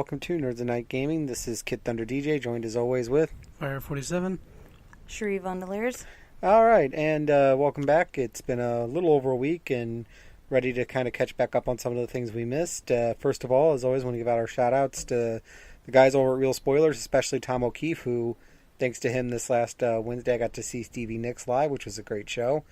welcome to Nerds of Night Gaming. This is Kid Thunder DJ, joined as always with Fire 47. Shree Vandaliers. Alright, and welcome back. It's been a little over a week and ready to kind of catch back up on some of the things we missed. First of all, as always, I want to give out our shout outs to the guys over at Real Spoilers, especially Tom O'Keefe, who, thanks to him this last Wednesday, I got to see Stevie Nicks live, which was a great show.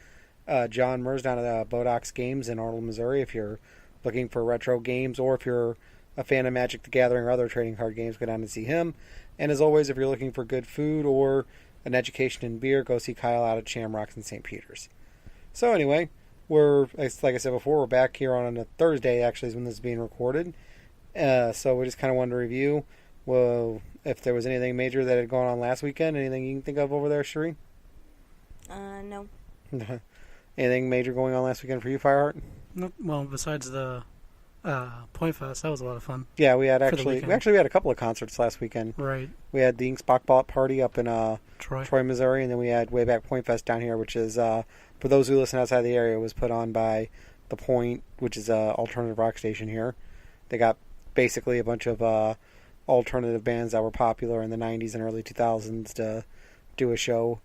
John Mers down at Bodox Games in Arnold, Missouri, if you're looking for retro games, or if you're a fan of Magic the Gathering or other trading card games, go down and see him. And as always, if you're looking for good food or an education in beer, go see Kyle out at Shamrocks in St. Peter's. So anyway, like I said before, we're back here on a Thursday, actually, is when this is being recorded. So we just kind of wanted to review, well, if there was anything major that had gone on last weekend. Anything you can think of over there, Sheree? No. Anything major going on last weekend for you, Fireheart? Nope. Well, besides the Point Fest, that was a lot of fun. Yeah, we had we had a couple of concerts last weekend. Right. We had the Ink Bot Party up in Troy, Missouri, and then we had Wayback Point Fest down here, which is, for those who listen outside the area, was put on by The Point, which is an alternative rock station here. They got basically a bunch of alternative bands that were popular in the 90s and early 2000s to do a show.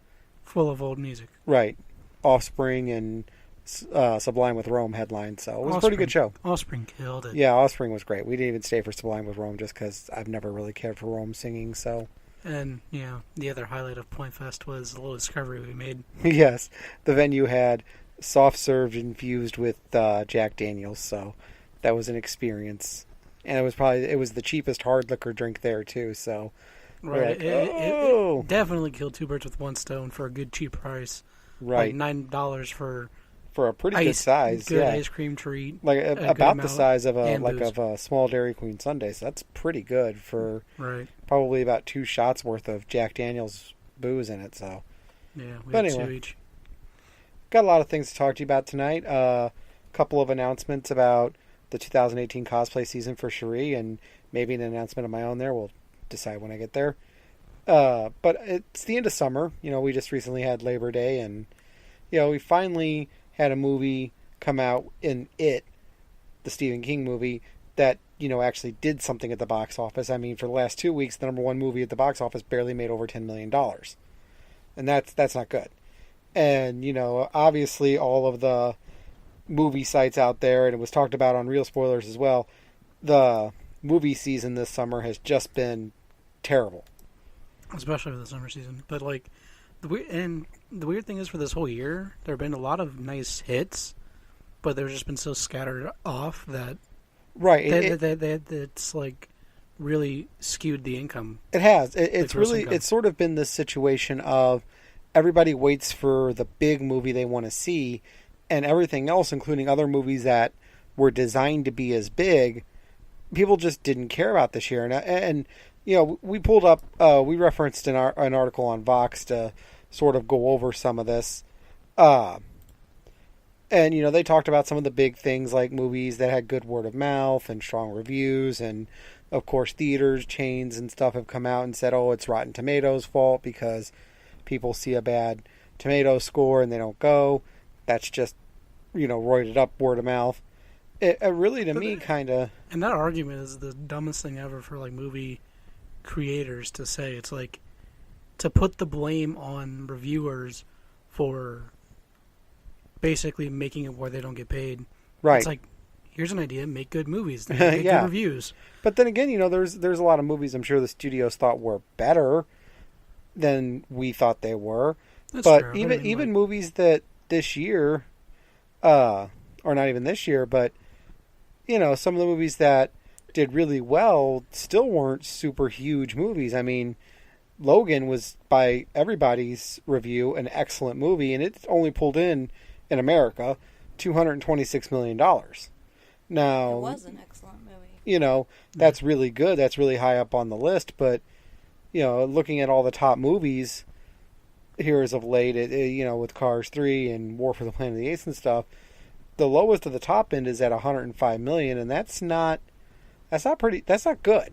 Full of old music. Right. Offspring and Sublime with Rome headline, so it was a pretty good show. Offspring killed it. Yeah, Offspring was great. We didn't even stay for Sublime with Rome just because I've never really cared for Rome singing, so... And, the other highlight of Point Fest was a little discovery we made. Yes, the venue had soft serve infused with Jack Daniels, so that was an experience. And it was the cheapest hard liquor drink there, too, so... Right, like, it definitely killed two birds with one stone for a good cheap price. Right. Like $9 for a pretty good size, good yeah. ice cream treat. Like about the size of a small Dairy Queen sundae, so that's pretty good for probably about 2 shots worth of Jack Daniels booze in it. So yeah, we had 2 each. Got a lot of things to talk to you about tonight. A couple of announcements about the 2018 cosplay season for Cherie, and maybe an announcement of my own there. We'll decide when I get there. But it's the end of summer. We just recently had Labor Day, and we finally had a movie come out in It, the Stephen King movie, that actually did something at the box office. I mean, for the last 2 weeks, the number one movie at the box office barely made over $10 million, and that's not good. And obviously, all of the movie sites out there, and it was talked about on Real Spoilers as well, the movie season this summer has just been terrible. Especially for the summer season. But, the weird thing is, for this whole year, there have been a lot of nice hits, but they've just been so scattered off that... Right. It's, really skewed the income. It has. It's sort of been this situation of everybody waits for the big movie they want to see, and everything else, including other movies that were designed to be as big, people just didn't care about this year. And we pulled up, we referenced an article on Vox to sort of go over some of this. And, they talked about some of the big things like movies that had good word of mouth and strong reviews. And, of course, theaters, chains, and stuff have come out and said, oh, it's Rotten Tomatoes' fault because people see a bad tomato score and they don't go. That's just, roided up word of mouth. It really, to me, kind of... And that argument is the dumbest thing ever for, movie creators to say. It's to put the blame on reviewers for basically making it where they don't get paid. Right. It's here's an idea, make good movies, make good reviews. But then again, there's a lot of movies I'm sure the studios thought were better than we thought they were. That's but true. even movies that this year, or not even this year, but some of the movies that did really well still weren't super huge movies. I mean, Logan was, by everybody's review, an excellent movie, and it only pulled in America, $226 million. Now, it was an excellent movie. That's really good. That's really high up on the list, but, looking at all the top movies here as of late, with Cars 3 and War for the Planet of the Apes and stuff, the lowest of the top end is at $105 million, and that's not good.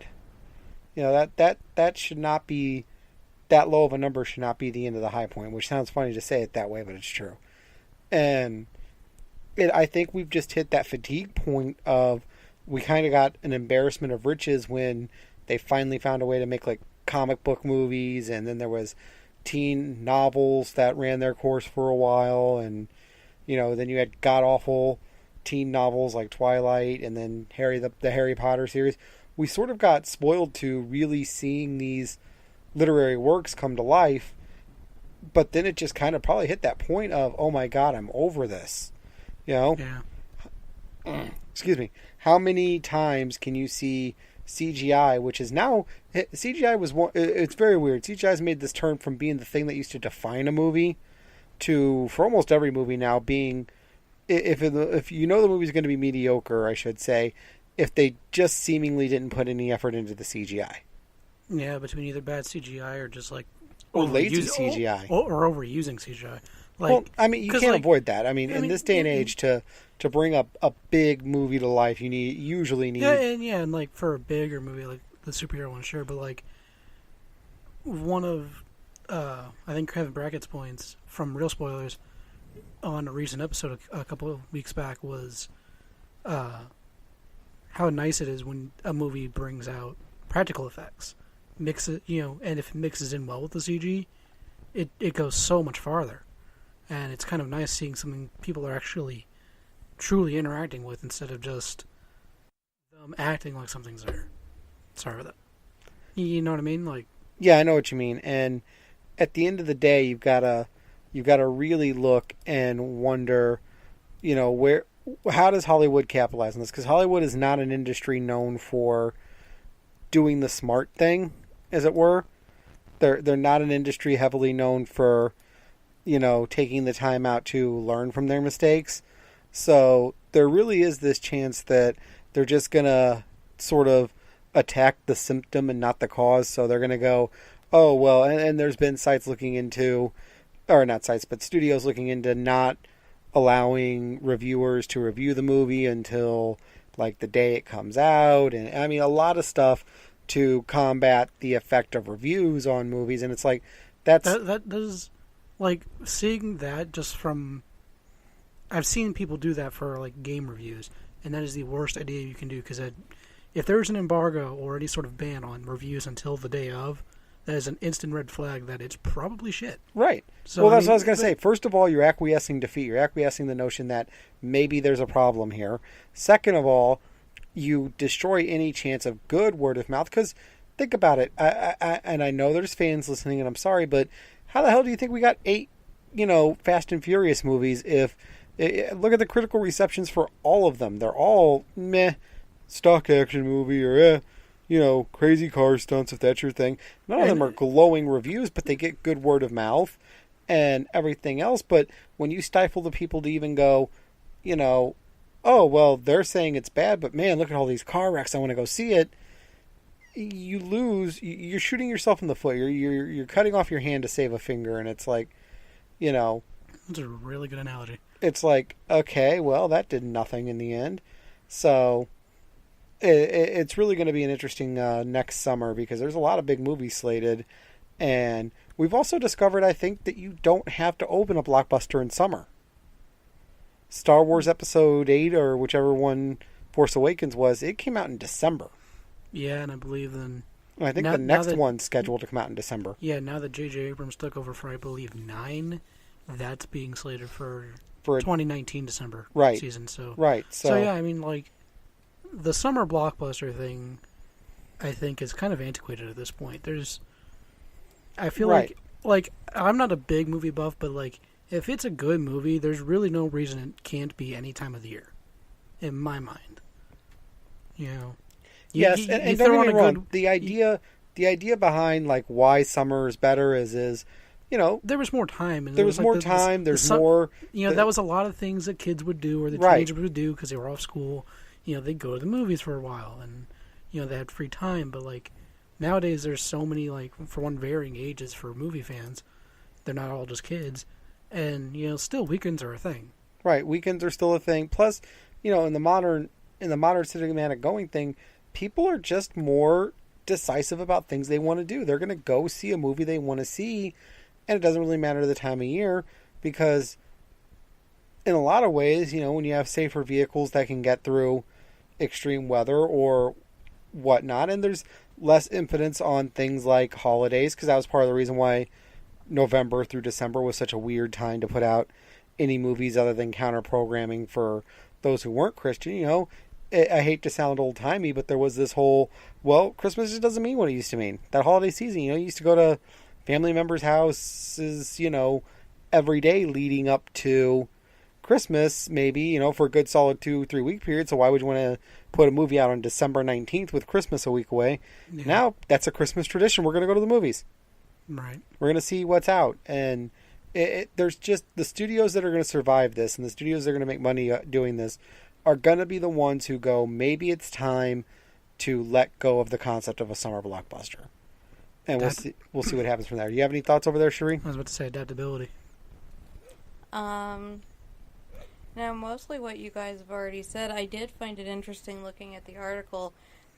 That should not be, that low of a number should not be the end of the high point, which sounds funny to say it that way, but it's true. And I think we've just hit that fatigue point of, we kind of got an embarrassment of riches when they finally found a way to make like comic book movies, and then there was teen novels that ran their course for a while, and then you had god awful teen novels like Twilight, and then the Harry Potter series. We sort of got spoiled to really seeing these literary works come to life, but then it just kind of probably hit that point of, oh my god, I'm over this. Yeah. Excuse me. How many times can you see CGI, which is now CGI was one. It's very weird. CGI has made this turn from being the thing that used to define a movie to, for almost every movie now, being, if the movie's going to be mediocre, I should say, if they just seemingly didn't put any effort into the CGI. Yeah, between either bad CGI or just like or lazy CGI or overusing CGI. Like, well, I mean, you can't avoid that. I mean, in this day and age, to bring up a big movie to life, you usually need. And like for a bigger movie like the superhero one, sure, but like one of I think Kevin Brackett's points from Real Spoilers on a recent episode a couple of weeks back was how nice it is when a movie brings out practical effects, and if it mixes in well with the CG, it goes so much farther. And it's kind of nice seeing something people are actually truly interacting with instead of just them acting like something's there. Sorry for that. You know what I mean? Like, yeah, I know what you mean. And at the end of the day, you've got to really look and wonder, how does Hollywood capitalize on this? Because Hollywood is not an industry known for doing the smart thing, as it were. They're not an industry heavily known for taking the time out to learn from their mistakes. So there really is this chance that they're just going to sort of attack the symptom and not the cause. So they're going to go, oh, well, and there's been sites looking into, or not sites, but studios looking into not allowing reviewers to review the movie until like the day it comes out. And I mean, a lot of stuff to combat the effect of reviews on movies. And it's like, that does... Like, seeing that just from... I've seen people do that for, like, game reviews, and that is the worst idea you can do, because if there's an embargo or any sort of ban on reviews until the day of, that is an instant red flag that it's probably shit. Right. So, well, that's what I was going to say. First of all, you're acquiescing defeat. You're acquiescing the notion that maybe there's a problem here. Second of all, you destroy any chance of good word of mouth, because think about it. And I know there's fans listening, and I'm sorry, but how the hell do you think we got 8, Fast and Furious movies if... Look at the critical receptions for all of them. They're all meh, stock action movie, or crazy car stunts, if that's your thing. None of them are glowing reviews, but they get good word of mouth and everything else. But when you stifle the people to even go, oh, well, they're saying it's bad, but man, look at all these car wrecks, I want to go see it. You lose. You're shooting yourself in the foot. You're cutting off your hand to save a finger, and it's like, That's a really good analogy. It's like, okay, well, that did nothing in the end. So it's really going to be an interesting next summer, because there's a lot of big movies slated, and we've also discovered, I think, that you don't have to open a blockbuster in summer. Star Wars Episode 8, or whichever one Force Awakens was, it came out in December. Yeah, and I believe then... I think the next one's scheduled to come out in December. Yeah, now that J.J. Abrams took over for, I believe, 9, that's being slated for 2019 December season. So yeah, I mean, like, the summer blockbuster thing, I think, is kind of antiquated at this point. I feel like, I'm not a big movie buff, but, like, if it's a good movie, there's really no reason it can't be any time of the year, in my mind. Yes, and don't get me wrong. The idea behind like why summer is better is there was more time. And there was more time. There's more. That was a lot of things that kids would do or the teenagers would do because they were off school. They'd go to the movies for a while and they had free time. But like nowadays, there's so many for one varying ages for movie fans. They're not all just kids, and still weekends are a thing. Right, weekends are still a thing. Plus, in the modern cinematic going thing, people are just more decisive about things they want to do. They're going to go see a movie they want to see, and it doesn't really matter the time of year, because in a lot of ways, when you have safer vehicles that can get through extreme weather or whatnot, and there's less impotence on things like holidays, because that was part of the reason why November through December was such a weird time to put out any movies other than counter programming for those who weren't Christian. You know, I hate to sound old timey, but there was this whole, well, Christmas just doesn't mean what it used to mean. That holiday season, you know, you used to go to family members' houses, you know, every day leading up to Christmas, maybe, you know, for a good solid 2-3 week period. So why would you want to put a movie out on December 19th with Christmas a week away? Yeah. Now that's a Christmas tradition. We're going to go to the movies. Right. We're going to see what's out. And there's just the studios that are going to survive this, and the studios that are going to make money doing this are going to be the ones who go, maybe it's time to let go of the concept of a summer blockbuster. And we'll see what happens from there. Do you have any thoughts over there, Cherie? I was about to say adaptability. Now, mostly what you guys have already said. I did find it interesting looking at the article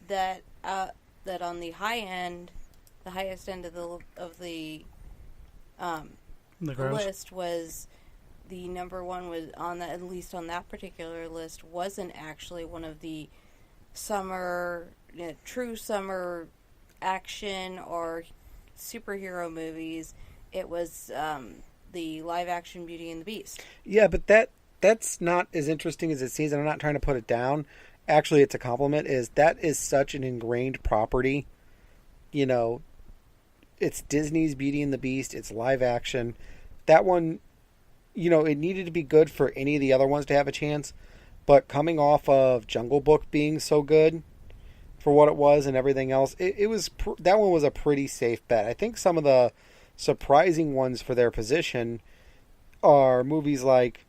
that that on the high end, the highest end of the list was the number one was on that, at least on that particular list, wasn't actually one of the summer, true summer action or superhero movies. It was the live action Beauty and the Beast. Yeah, but that's not as interesting as it seems, and I'm not trying to put it down. Actually, it's a compliment. That is such an ingrained property. You know, it's Disney's Beauty and the Beast. It's live action. That one, you know, it needed to be good for any of the other ones to have a chance. But coming off of Jungle Book being so good for what it was and everything else, it was that one was a pretty safe bet. I think some of the surprising ones for their position are movies like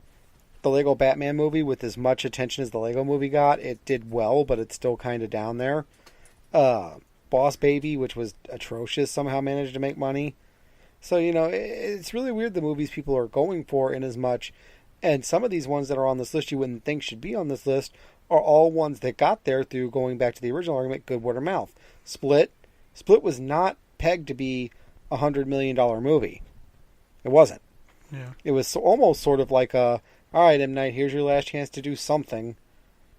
the Lego Batman movie. With as much attention as the Lego movie got, it did well, but it's still kind of down there. Boss Baby, which was atrocious, somehow managed to make money. So, you know, it's really weird the movies people are going for in as much. And some of these ones that are on this list you wouldn't think should be on this list are all ones that got there through going back to the original argument, good word of mouth. Split was not pegged to be a $100 million movie. It wasn't. Yeah. It was almost sort of like all right, M. Night, here's your last chance to do something.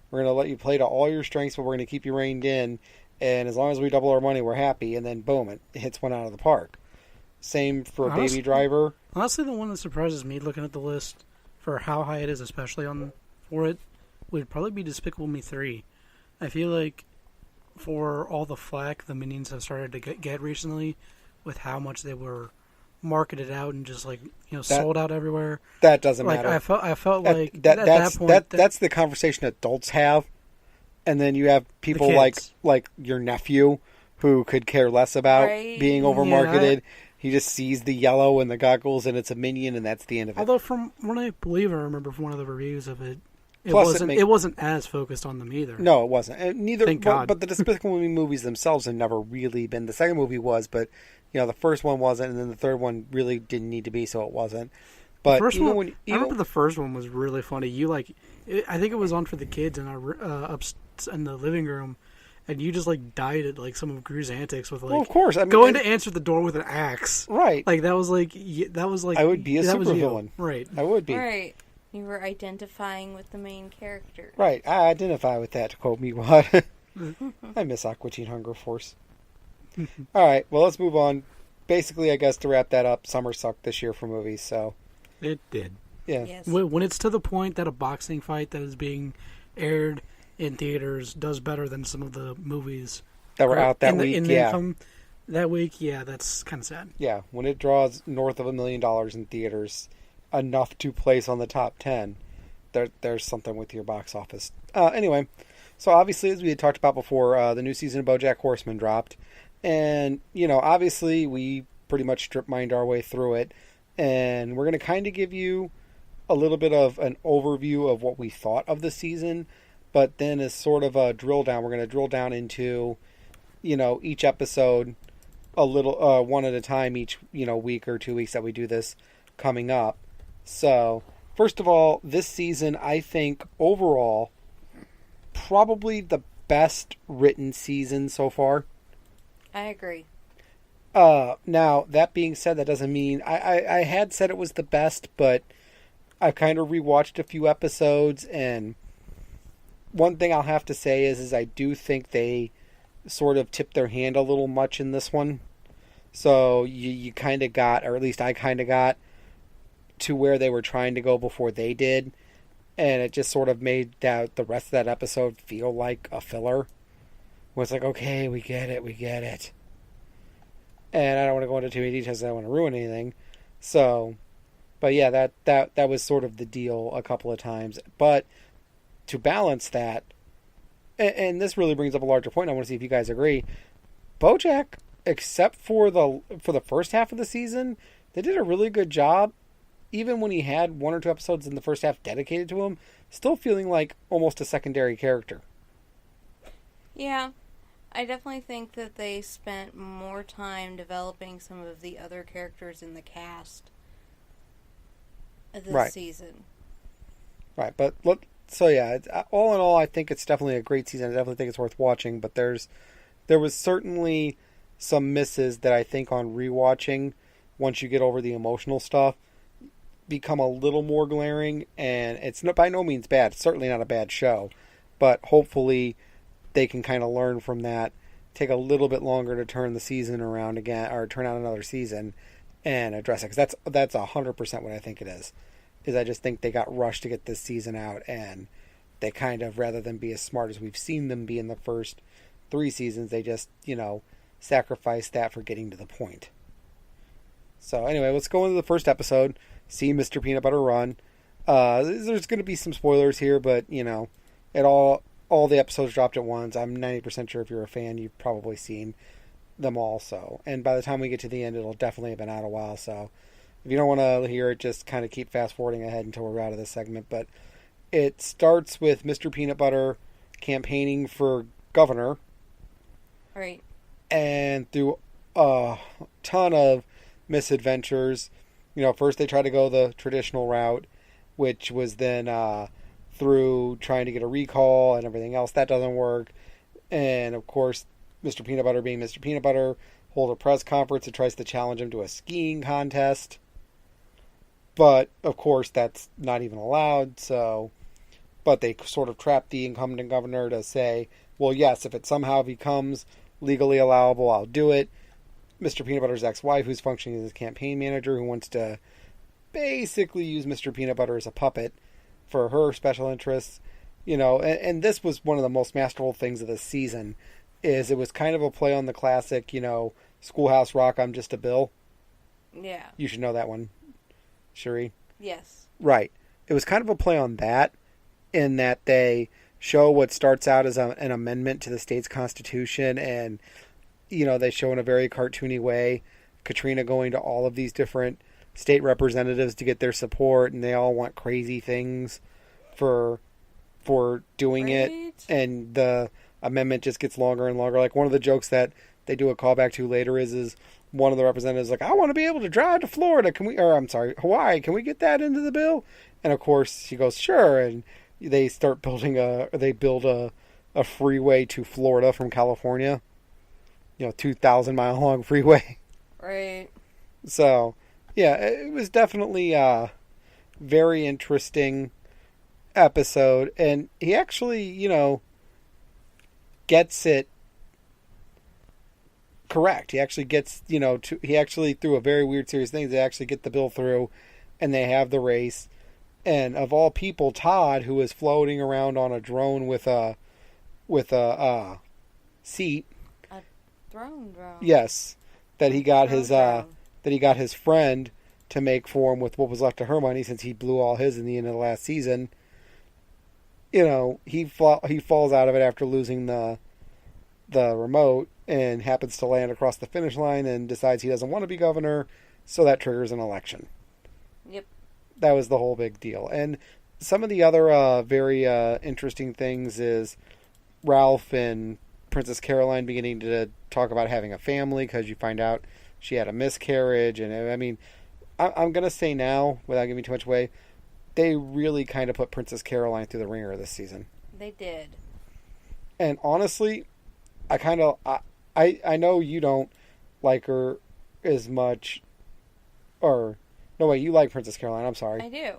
We're going to let you play to all your strengths, but we're going to keep you reined in. And as long as we double our money, we're happy. And then, boom, it hits one out of the park. Same for Baby Driver. Honestly, the one that surprises me looking at the list for how high it is, especially for it, would probably be Despicable Me 3. I feel like for all the flack the Minions have started to get recently with how much they were marketed out and just sold out everywhere. That doesn't matter. I felt like at that point that's the conversation adults have, and then you have people like your nephew who could care less about being over marketed. He just sees the yellow and the goggles, and it's a Minion, and that's the end of it. Although from what I believe I remember from one of the reviews of it, it wasn't as focused on them either. No, it wasn't. And neither. Thank God. But the Despicable Me movies themselves have never really been. The second movie was, but the first one wasn't, and then the third one really didn't need to be, so it wasn't. But I remember the first one was really funny. I think it was on for the kids in in the living room. And you just died at some of Gru's antics with well, of course. I mean, going to answer the door with an axe. Right. That was I would be a supervillain. Right. I would be. Right. You were identifying with the main character. Right. I identify with that, to quote Meatwad. I miss Aqua Teen Hunger Force. All right. Well, let's move on. Basically, I guess to wrap that up, summer sucked this year for movies. So it did. Yeah. Yes. When it's to the point that a boxing fight that is being aired in theaters does better than some of the movies that were out that week. That week, that's kind of sad. Yeah, when it draws north of $1 million in theaters, enough to place on the top 10, there's something with your box office. Anyway, so obviously, as we had talked about before, the new season of BoJack Horseman dropped, and obviously we pretty much strip mined our way through it, and we're going to kind of give you a little bit of an overview of what we thought of the season. But then as sort of a drill down, we're going to drill down into, each episode a little, one at a time each, week or 2 weeks that we do this coming up. So, first of all, this season, I think overall, probably the best written season so far. I agree. Now, that being said, that doesn't mean, I had said it was the best, but I kind of rewatched a few episodes, and one thing I'll have to say is I do think they sort of tipped their hand a little much in this one. So you kind of got, or at least I kind of got, to where they were trying to go before they did. And it just sort of made the rest of that episode feel like a filler. Where it's like, okay, we get it. And I don't want to go into too many details, I don't want to ruin anything. So, but yeah, that was sort of the deal a couple of times. But to balance that, and this really brings up a larger point, I want to see if you guys agree, BoJack, except for the first half of the season, they did a really good job, even when he had 1 or 2 episodes in the first half dedicated to him, still feeling like almost a secondary character. Yeah, I definitely think that they spent more time developing some of the other characters in the cast this season. Right, but so yeah, all in all, I think it's definitely a great season. I definitely think it's worth watching, but there was certainly some misses that I think on rewatching, once you get over the emotional stuff, become a little more glaring, and it's by no means bad. It's certainly not a bad show, but hopefully they can kind of learn from that, take a little bit longer to turn the season around again, or turn out another season and address it, because that's 100% what I think it is I just think they got rushed to get this season out, and they kind of, rather than be as smart as we've seen them be in the first 3 seasons, they just, sacrificed that for getting to the point. So anyway, let's go into the first episode, see Mr. Peanut Butter run. There's going to be some spoilers here, but, it all the episodes dropped at once. I'm 90% sure if you're a fan, you've probably seen them all. So, and by the time we get to the end, it'll definitely have been out a while. So if you don't want to hear it, just kind of keep fast forwarding ahead until we're out of this segment. But it starts with Mr. Peanut Butter campaigning for governor. Right. And through a ton of misadventures, first they try to go the traditional route, which was then through trying to get a recall and everything else. That doesn't work. And of course, Mr. Peanut Butter being Mr. Peanut Butter, hold a press conference and tries to challenge him to a skiing contest. But of course, that's not even allowed. But they sort of trap the incumbent governor to say, well, yes, if it somehow becomes legally allowable, I'll do it. Mr. Peanut Butter's ex-wife, who's functioning as his campaign manager, who wants to basically use Mr. Peanut Butter as a puppet for her special interests, and this was one of the most masterful things of this season, is it was kind of a play on the classic, Schoolhouse Rock, I'm just a bill. Yeah. You should know that one, Cherie. Yes. Right. It was kind of a play on that, in that they show what starts out as an amendment to the state's constitution, and they show in a very cartoony way Katrina going to all of these different state representatives to get their support, and they all want crazy things for doing it, and the amendment just gets longer and longer. Like, one of the jokes that they do a callback to later is one of the representatives like, I want to be able to drive to Florida, Hawaii, can we get that into the bill? And of course she goes, sure, and they start build a freeway to Florida from California. 2,000 mile long freeway. Right. So, yeah, it was definitely a very interesting episode. And he actually, gets it correct. He actually gets, he actually, through a very weird series of things, they actually get the bill through, and they have the race. And of all people, Todd, who is floating around on a drone with a seat. Drone. Yes, that he got his friend to make for him with what was left of her money, since he blew all his in the end of the last season. He falls out of it after losing the remote, and happens to land across the finish line and decides he doesn't want to be governor, so that triggers an election. Yep. That was the whole big deal. And some of the other very interesting things is Ralph and Princess Caroline beginning to talk about having a family, because you find out she had a miscarriage. And I mean, I'm going to say now, without giving too much away, they really kind of put Princess Caroline through the ringer this season. They did. And honestly, I know you don't like her as much, or no way, you like Princess Caroline, I'm sorry. I do.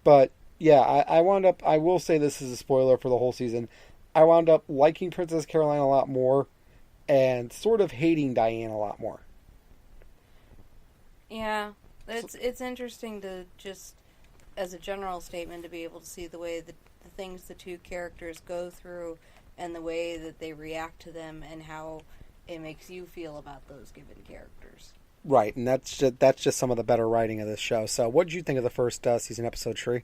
But yeah, I wound up, I will say this is a spoiler for the whole season, I wound up liking Princess Caroline a lot more and sort of hating Diane a lot more. Yeah, it's interesting to just, as a general statement, to be able to see the way the things the two characters go through and the way that they react to them and how it makes you feel about those given characters. Right, and that's just some of the better writing of this show. So what did you think of the first season episode, Shree?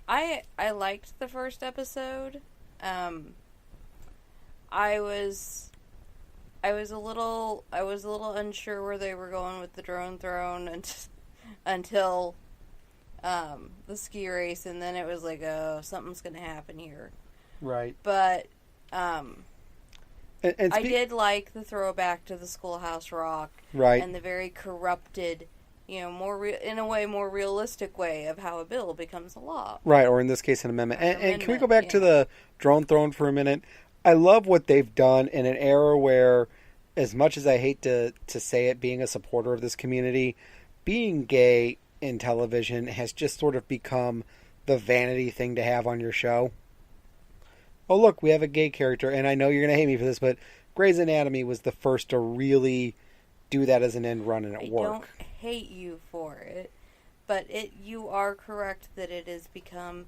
I liked the first episode. I was a little unsure where they were going with the drone throne until the ski race, and then it was like, oh, something's going to happen here. Right. But and I did like the throwback to the Schoolhouse Rock, right, and the very corrupted, in a way more realistic way of how a bill becomes a law. Right, or in this case, an amendment. And can we go back to the drone throne for a minute? I love what they've done in an era where, as much as I hate to say it, being a supporter of this community, being gay in television has just sort of become the vanity thing to have on your show. Oh, look, we have a gay character, and I know you're going to hate me for this, but Grey's Anatomy was the first to really do that as an end run, and it worked. I don't hate you for it, but you are correct that it has become,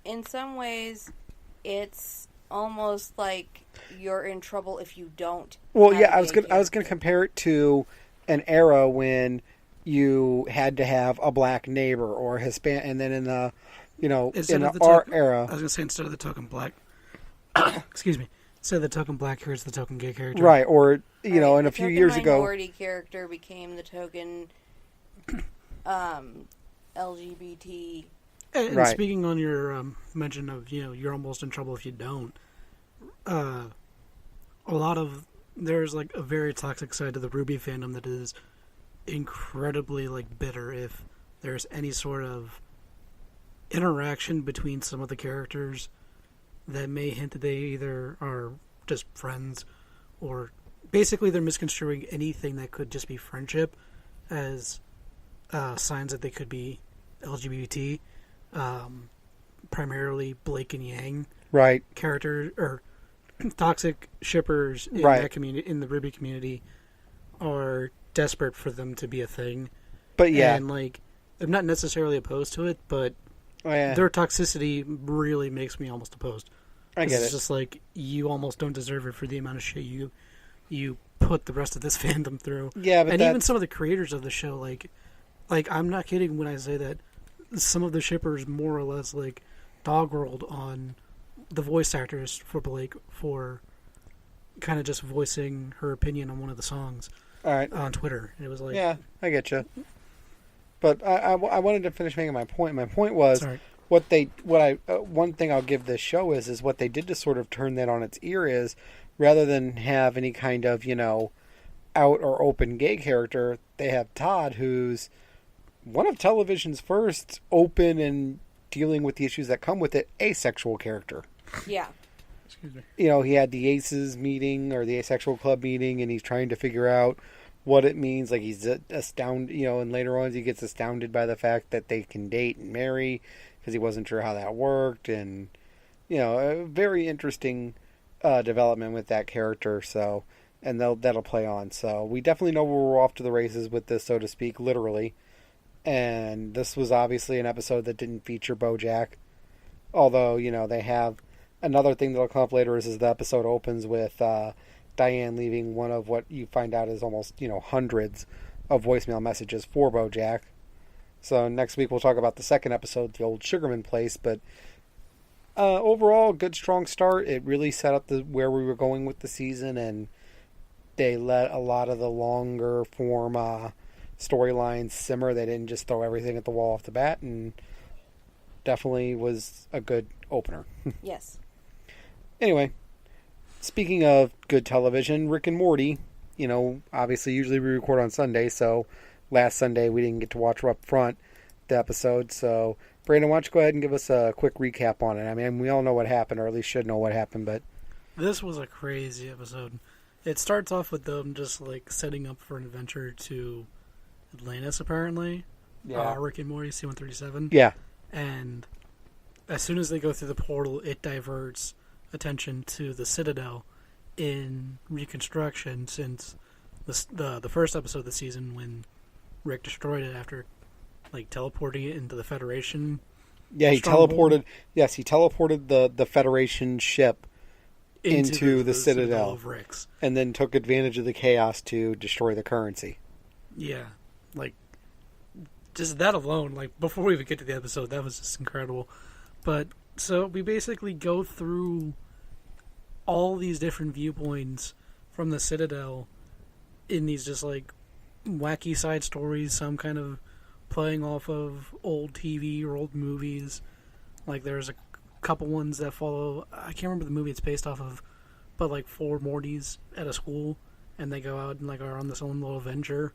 in some ways, it's almost like you're in trouble if you don't. Well, yeah, I was gonna compare it to an era when you had to have a black neighbor or Hispanic, and then in our era, I was gonna say, instead of the token black, excuse me, instead of the token black character, it's the token gay character, right? Or and a few years ago, the minority character became the token LGBT. And speaking on your mention of, you're almost in trouble if you don't, there's like a very toxic side to the Ruby fandom that is incredibly bitter if there's any sort of interaction between some of the characters that may hint that they either are just friends or basically they're misconstruing anything that could just be friendship as signs that they could be LGBT. Primarily Blake and Yang, right? Character or toxic shippers in that community, in the Ruby community, are desperate for them to be a thing. But yeah, and I'm not necessarily opposed to it, but their toxicity really makes me almost opposed. I get it. It's just you almost don't deserve it for the amount of shit you put the rest of this fandom through. Yeah, but even some of the creators of the show, I'm not kidding when I say that some of the shippers more or less dog-rolled on the voice actors for Blake for kind of just voicing her opinion on one of the songs on Twitter. And it was yeah, I get you. But I wanted to finish making my point. My point was one thing I'll give this show is what they did to sort of turn that on its ear is rather than have any kind of out or open gay character, they have Todd, who's one of television's first open and dealing with the issues that come with it, asexual character. Yeah. Excuse me. He had the Aces meeting or the Asexual Club meeting, and he's trying to figure out what it means. He's astounded, and later on he gets astounded by the fact that they can date and marry because he wasn't sure how that worked, and a very interesting development with that character. So, and that'll play on. So we definitely know we're off to the races with this, so to speak, literally. And this was obviously an episode that didn't feature BoJack. Although, they have another thing that'll come up later is the episode opens with Diane leaving one of what you find out is almost, hundreds of voicemail messages for BoJack. So next week we'll talk about the second episode, the old Sugarman place. But overall, good, strong start. It really set up where we were going with the season, and they let a lot of the longer form storylines simmer. They didn't just throw everything at the wall off the bat, and definitely was a good opener. Yes. Anyway, speaking of good television, Rick and Morty, obviously usually we record on Sunday, so last Sunday we didn't get to watch up front the episode. So Brandon, why don't you go ahead and give us a quick recap on it? I mean, we all know what happened, or at least should know what happened, but this was a crazy episode. It starts off with them just setting up for an adventure to Atlantis, apparently. Yeah. Rick and Morty, C-137. Yeah. And as soon as they go through the portal, it diverts attention to the Citadel in Reconstruction since the first episode of the season when Rick destroyed it after like teleporting it into the Federation. Yeah, he stronghold. teleported. Yes, he teleported the Federation ship into the Citadel of Rick's. And then took advantage of the chaos to destroy the currency. Yeah, like just that alone. Like before we even get to the episode, that was just incredible. But so we basically go through all these different viewpoints from the Citadel in these just like wacky side stories, some kind of playing off of old TV or old movies. Like there's a couple ones that follow, I can't remember the movie it's based off of, but like 4 Mortys at a school and they go out and like are on this own little adventure.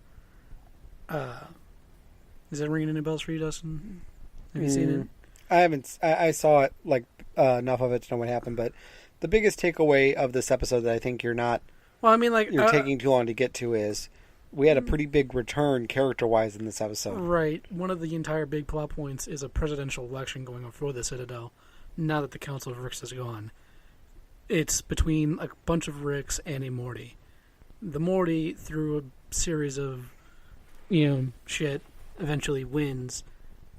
Is that ringing any bells for you, Dustin? Have you seen it? I haven't. I saw it like enough of it to know what happened, but the biggest takeaway of this episode that I think you're taking too long to get to is we had a pretty big return character-wise in this episode. Right. One of the entire big plot points is a presidential election going on for the Citadel now that the Council of Ricks is gone. It's between a bunch of Ricks and a Morty. The Morty, through a series of, shit, eventually wins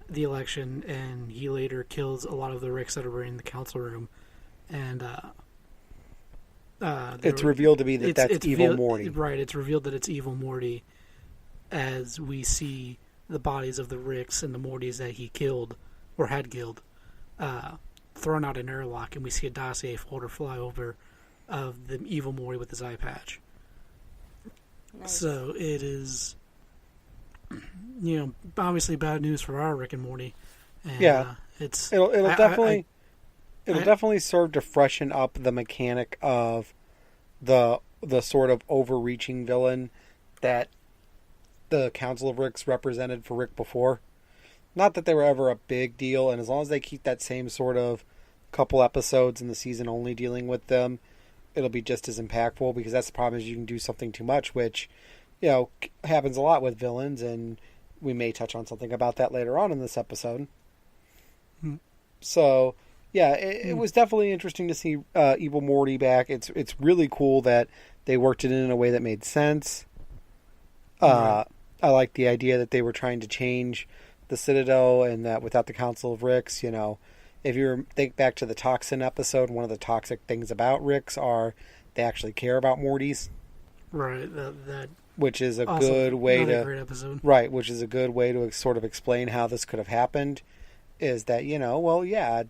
the election, and he later kills a lot of the Ricks that are in the council room. And it's revealed to be that's evil Morty. Right, it's revealed that it's evil Morty as we see the bodies of the Ricks and the Mortys that he killed, or had killed, thrown out an airlock, and we see a dossier folder fly over of the evil Morty with his eye patch. Nice. So it is, obviously bad news for our Rick and Morty. And, yeah, it'll definitely serve to freshen up the mechanic of the sort of overreaching villain that the Council of Ricks represented for Rick before. Not that they were ever a big deal, and as long as they keep that same sort of couple episodes in the season only dealing with them, it'll be just as impactful, because that's the problem, is you can do something too much, which, happens a lot with villains, and we may touch on something about that later on in this episode. So, yeah, it was definitely interesting to see Evil Morty back. It's really cool that they worked it in a way that made sense. I like the idea that they were trying to change the Citadel, and that without the Council of Ricks, if you think back to the Toxin episode, one of the toxic things about Ricks are they actually care about Mortys. Right. Which is a good way to... great episode. Right, which is a good way to sort of explain how this could have happened. Is that,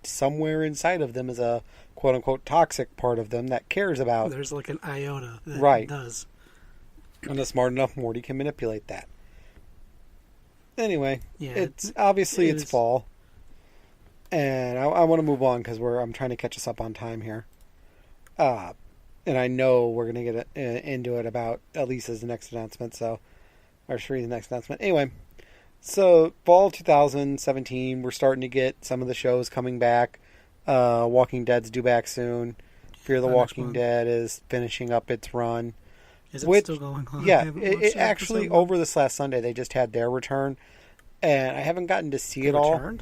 somewhere inside of them is a quote-unquote toxic part of them that cares about... There's like an iota that does. And a smart enough Morty can manipulate that. Anyway, it's fall. And I want to move on because I'm trying to catch us up on time here. And I know we're going to get into it about Elisa's next announcement, or Shree's next announcement. Anyway, so fall 2017, we're starting to get some of the shows coming back. Walking Dead's due back soon. Fear the Walking Dead is finishing up its run. Is it still going on? Yeah, it actually, over this last Sunday, they just had their return. And I haven't gotten to see it all.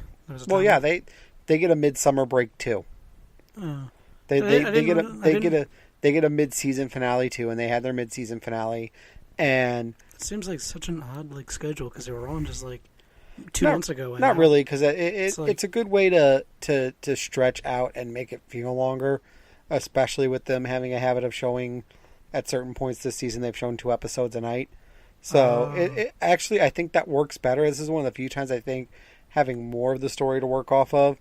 Well, yeah, they get a midsummer break too. They get a mid-season finale too, and they had their mid-season finale. And it seems like such an odd schedule, because they were on just 2 months ago. Not really, because it's a good way to stretch out and make it feel longer, especially with them having a habit of showing at certain points this season. They've shown 2 episodes a night. So it actually, I think that works better. This is one of the few times I think having more of the story to work off of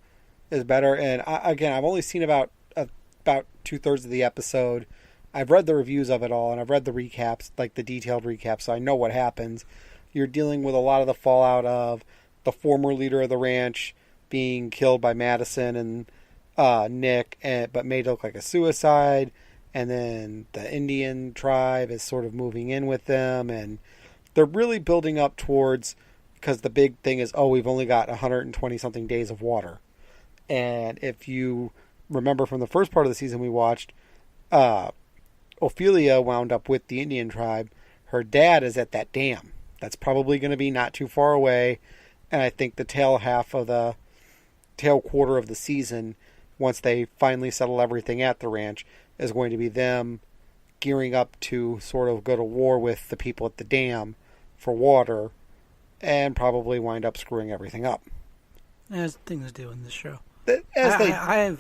is better. And I've only seen about 2/3 of the episode. I've read the reviews of it all, and I've read the recaps, like the detailed recaps, so I know what happens. You're dealing with a lot of the fallout of the former leader of the ranch being killed by Madison and Nick, but made to look like a suicide. And then the Indian tribe is sort of moving in with them, and they're really building up towards, because the big thing is, we've only got 120-something days of water. And if you remember from the first part of the season we watched, Ophelia wound up with the Indian tribe. Her dad is at that dam. That's probably going to be not too far away. And I think the tail quarter of the season, once they finally settle everything at the ranch, is going to be them gearing up to sort of go to war with the people at the dam for water and probably wind up screwing everything up. As things do in this show. I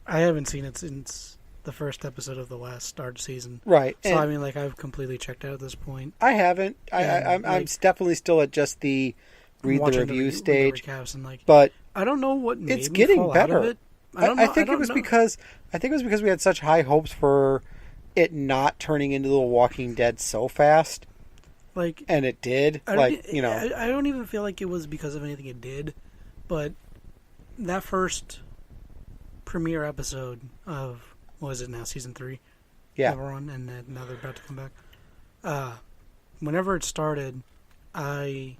haven't seen it since the first episode of the last start season. Right. So, I mean, like, I've completely checked out at this point. I haven't. I'm definitely still at just the read the review stage. The recaps and, like, but I don't know what made it's me getting fall better. Out of it. I think it was because we had such high hopes for it not turning into The Walking Dead so fast. Like, and it did. I don't even feel like it was because of anything it did, but that first premiere episode of, what is it now, season 3? Yeah. That we're on, and now they're about to come back. Whenever it started, I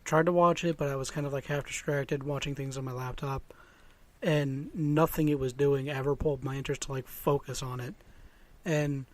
tried to watch it, but I was kind of like half distracted watching things on my laptop, and nothing it was doing ever pulled my interest to like focus on it. And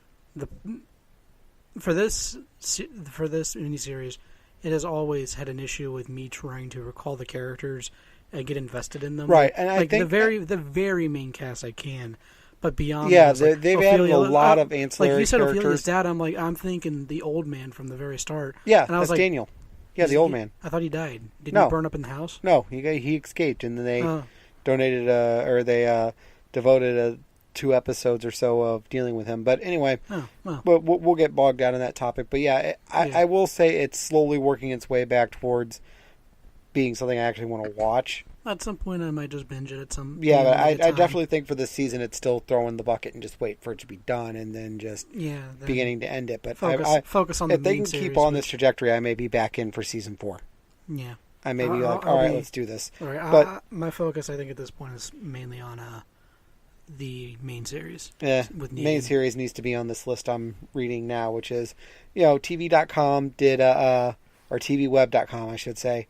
for this miniseries, it has always had an issue with me trying to recall the characters and get invested in them. Right, and I think the very main cast I can, but beyond they've added a lot of ancillary like you said, characters. Ophelia's dad, I'm thinking the old man from the very start. Yeah, and I was that's Daniel. Yeah, the old man. I thought he died. Didn't he burn up in the house? No, he escaped, and then they donated devoted 2 episodes or so of dealing with him. But anyway, we'll get bogged down in that topic. But yeah, I will say it's slowly working its way back towards being something I actually want to watch. At some point, I might just binge it at some. Yeah, but I definitely think for this season, it's still throwing the bucket and just wait for it to be done and then just beginning to end it. But focus on the main series. If they can keep on this trajectory, I may be back in for season 4. Yeah, I may be like, all right, let's do this. All right, but my focus, I think, at this point is mainly on the main series. Yeah, with main series needs to be on this list I'm reading now, which is, TV.com did or TVWeb.com, I should say,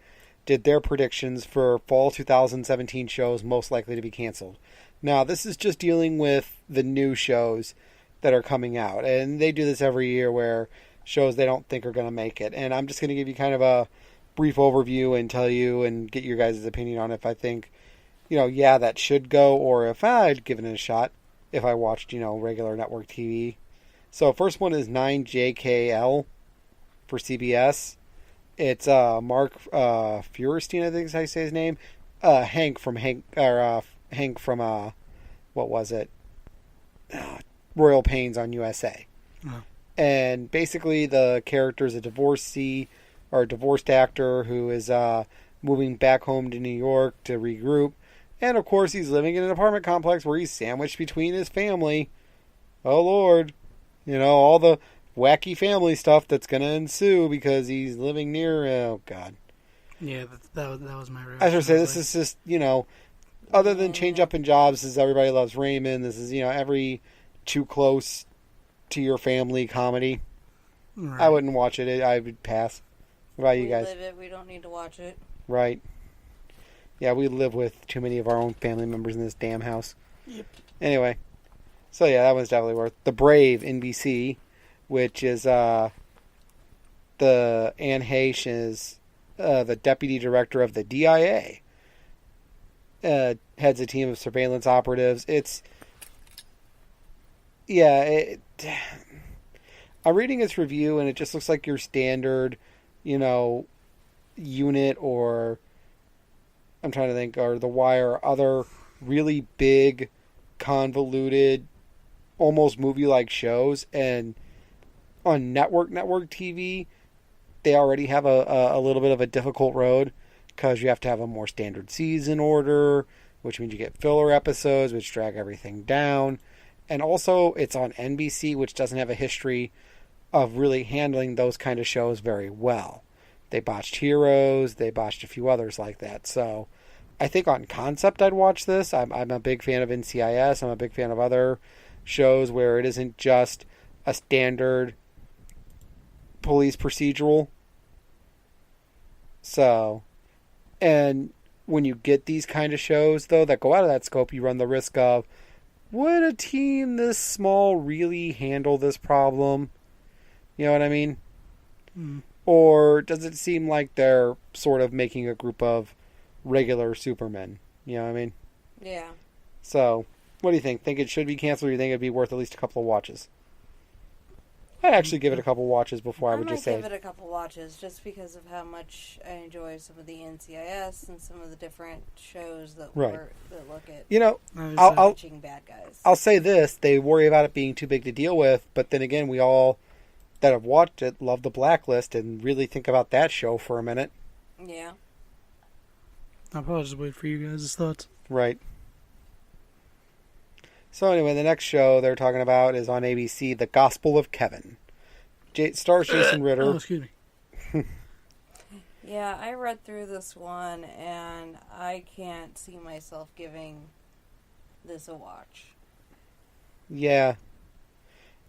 did their predictions for fall 2017 shows most likely to be canceled. Now, this is just dealing with the new shows that are coming out, and they do this every year where shows they don't think are going to make it. And I'm just going to give you kind of a brief overview and tell you and get your guys' opinion on if I think, that should go, or if I'd given it a shot if I watched, regular network TV. So first one is 9JKL for CBS. It's Mark Feuerstein, I think is how you say his name. Hank from what was it? Royal Pains on USA. Oh. And basically the character is a divorced actor who is moving back home to New York to regroup. And of course he's living in an apartment complex where he's sandwiched between his family. Oh Lord. All the wacky family stuff that's going to ensue because he's living near... Oh, God. Yeah, that was my reaction. I was going to say, this is just, other than Change Up in Jobs, this is Everybody Loves Raymond. This is, every too close to your family comedy. Right. I wouldn't watch it. I would pass. What about you guys? We live it. We don't need to watch it. Right. Yeah, we live with too many of our own family members in this damn house. Yep. Anyway. So, yeah, that one's definitely worth... The Brave, NBC... which is the Anne Heche is the deputy director of the DIA. Heads a team of surveillance operatives. I'm reading its review and it just looks like your standard, unit or I'm trying to think, or The Wire, or other really big, convoluted, almost movie-like shows, and on network TV, they already have a little bit of a difficult road because you have to have a more standard season order, which means you get filler episodes, which drag everything down. And also, it's on NBC, which doesn't have a history of really handling those kind of shows very well. They botched Heroes, they botched a few others like that. So, I think on concept I'd watch this. I'm a big fan of NCIS. I'm a big fan of other shows where it isn't just a standard police procedural. So, and when you get these kind of shows, though, that go out of that scope, you run the risk of, would a team this small really handle this problem? You know what I mean? Mm. Or does it seem like they're sort of making a group of regular Supermen? You know what I mean? Yeah. So, What do you think? Think it should be canceled, or do you think it'd be worth at least a couple of watches? I'd actually give it a couple watches before I would just say. I might give it a couple watches just because of how much I enjoy some of the NCIS and some of the different shows that that look at catching bad guys. I'll say this: they worry about it being too big to deal with, but then again, we all that have watched it love the Blacklist and really think about that show for a minute. Yeah. I'll probably just wait for you guys' thoughts. Right. So anyway, the next show they're talking about is on ABC, The Gospel of Kevin. Stars Jason Ritter. Oh, excuse me. Yeah, I read through this one, and I can't see myself giving this a watch. Yeah.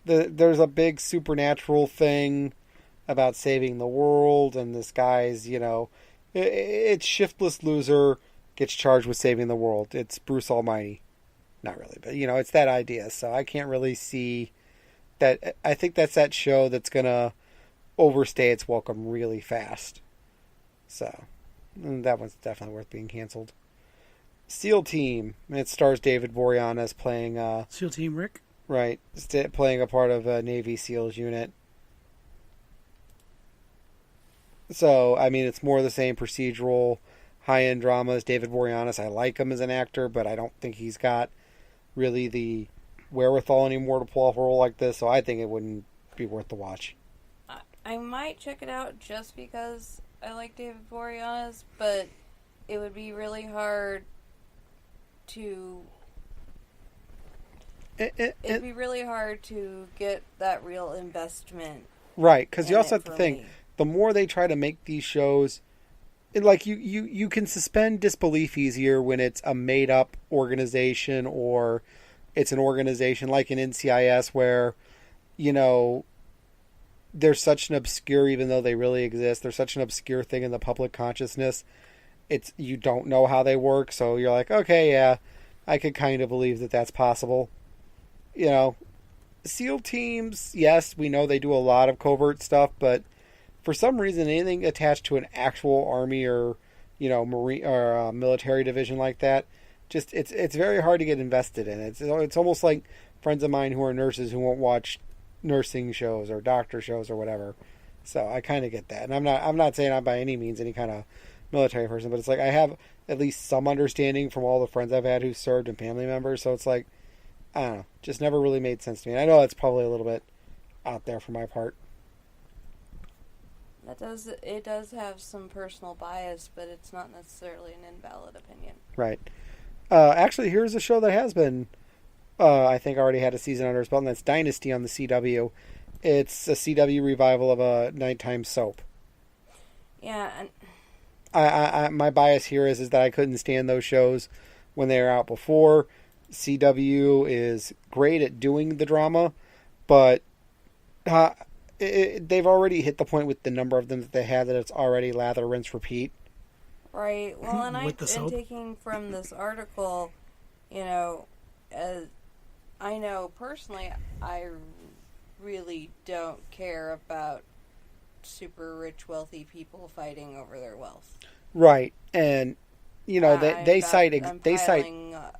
There's a big supernatural thing about saving the world, and this guy's, it's shiftless loser gets charged with saving the world. It's Bruce Almighty. Not really, but it's that idea. So I can't really see that. I think that's that show that's gonna overstay its welcome really fast. So that one's definitely worth being canceled. SEAL Team. It stars David Boreanaz playing SEAL Team Rick. Right, playing a part of a Navy SEALs unit. So I mean, it's more the same procedural, high-end dramas. David Boreanaz, I like him as an actor, but I don't think he's got really the wherewithal anymore to pull off a role like this, so I think it wouldn't be worth the watch. I might check it out just because I like David Boreanaz, but it would be really hard to... It'd be really hard to get that real investment. Right, because you also have to think, the more they try to make these shows... Like, you can suspend disbelief easier when it's a made-up organization or it's an organization like an NCIS where, they're such an obscure, even though they really exist, they're such an obscure thing in the public consciousness. You don't know how they work, so you're like, okay, yeah, I could kind of believe that that's possible. SEAL teams, yes, we know they do a lot of covert stuff, but for some reason, anything attached to an actual army or, marine or military division like that, just it's very hard to get invested in. It's almost like friends of mine who are nurses who won't watch nursing shows or doctor shows or whatever. So I kind of get that, and I'm not saying I'm by any means any kind of military person, but it's like I have at least some understanding from all the friends I've had who served and family members. So it's like, I don't know, just never really made sense to me. And I know it's probably a little bit out there for my part. It does have some personal bias, but it's not necessarily an invalid opinion. Right. Actually, here's a show that has been, I think, already had a season under its belt, and that's Dynasty on the CW. It's a CW revival of a nighttime soap. Yeah, and my bias here is that I couldn't stand those shows when they were out before. CW is great at doing the drama, but they've already hit the point with the number of them that they have that it's already lather, rinse, repeat. Right. Well, and I'm taking from this article, as I know personally, I really don't care about super rich, wealthy people fighting over their wealth. Right, and they cite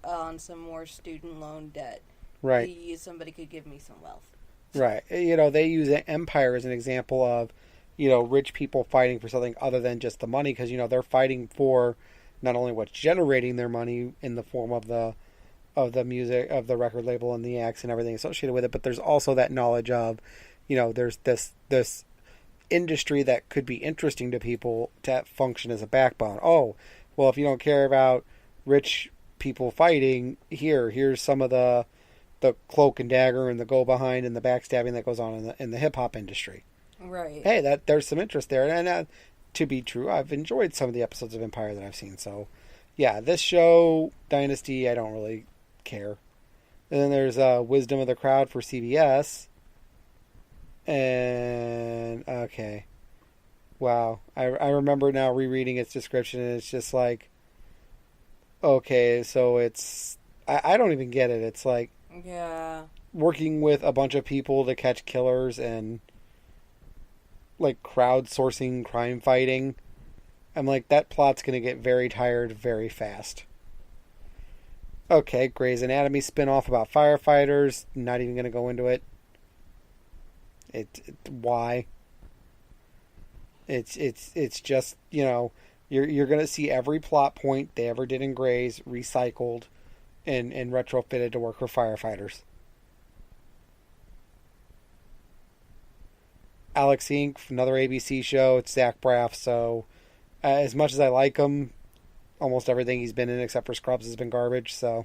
on some more student loan debt. Right. Somebody could give me some wealth. Right. They use Empire as an example of, rich people fighting for something other than just the money, because, they're fighting for not only what's generating their money in the form of the music, of the record label and the acts and everything associated with it, but there's also that knowledge of, there's this industry that could be interesting to people to function as a backbone. Oh, well, if you don't care about rich people fighting, here's some of the cloak and dagger and the go behind and the backstabbing that goes on in the hip hop industry. Right. Hey, there's some interest there, and to be true, I've enjoyed some of the episodes of Empire that I've seen. So, yeah, this show Dynasty, I don't really care. And then there's Wisdom of the Crowd for CBS. And okay, wow, I remember now rereading its description, and it's just like, okay, so it's I don't even get it. It's like, yeah, working with a bunch of people to catch killers and like crowdsourcing crime fighting. I'm like, that plot's going to get very tired very fast. Okay, Grey's Anatomy spinoff about firefighters. Not even going to go into it. Why? It's just, you're going to see every plot point they ever did in Grey's recycled and retrofitted to work for firefighters. Alex Inc., another ABC show. It's Zach Braff, so as much as I like him, almost everything he's been in except for Scrubs has been garbage, so.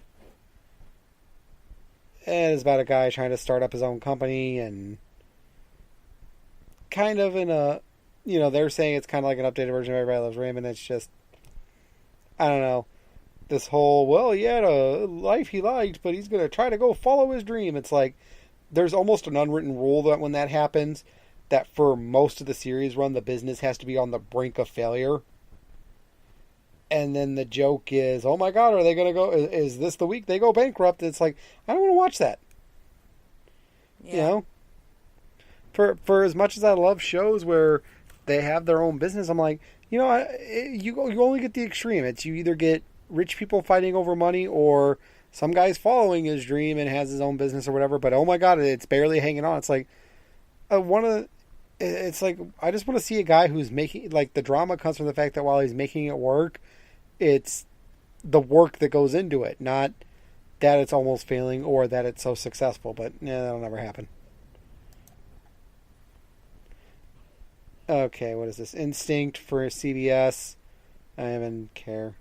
And it's about a guy trying to start up his own company and kind of in a, they're saying it's kind of like an updated version of Everybody Loves Raymond. It's just, I don't know. This whole, well, he had a life he liked, but he's going to try to go follow his dream. It's like, there's almost an unwritten rule that when that happens, that for most of the series run, the business has to be on the brink of failure. And then the joke is, oh my God, are they going to go, is this the week they go bankrupt? It's like, I don't want to watch that. Yeah. For as much as I love shows where they have their own business, I'm like, you only get the extreme. It's you either get rich people fighting over money or some guy's following his dream and has his own business or whatever. But oh my God, it's barely hanging on. It's like, it's like, I just want to see a guy who's making, like, the drama comes from the fact that while he's making it work, it's the work that goes into it, not that it's almost failing or that it's so successful. But yeah, that'll never happen. Okay, what is this? Instinct for CBS. I don't even care.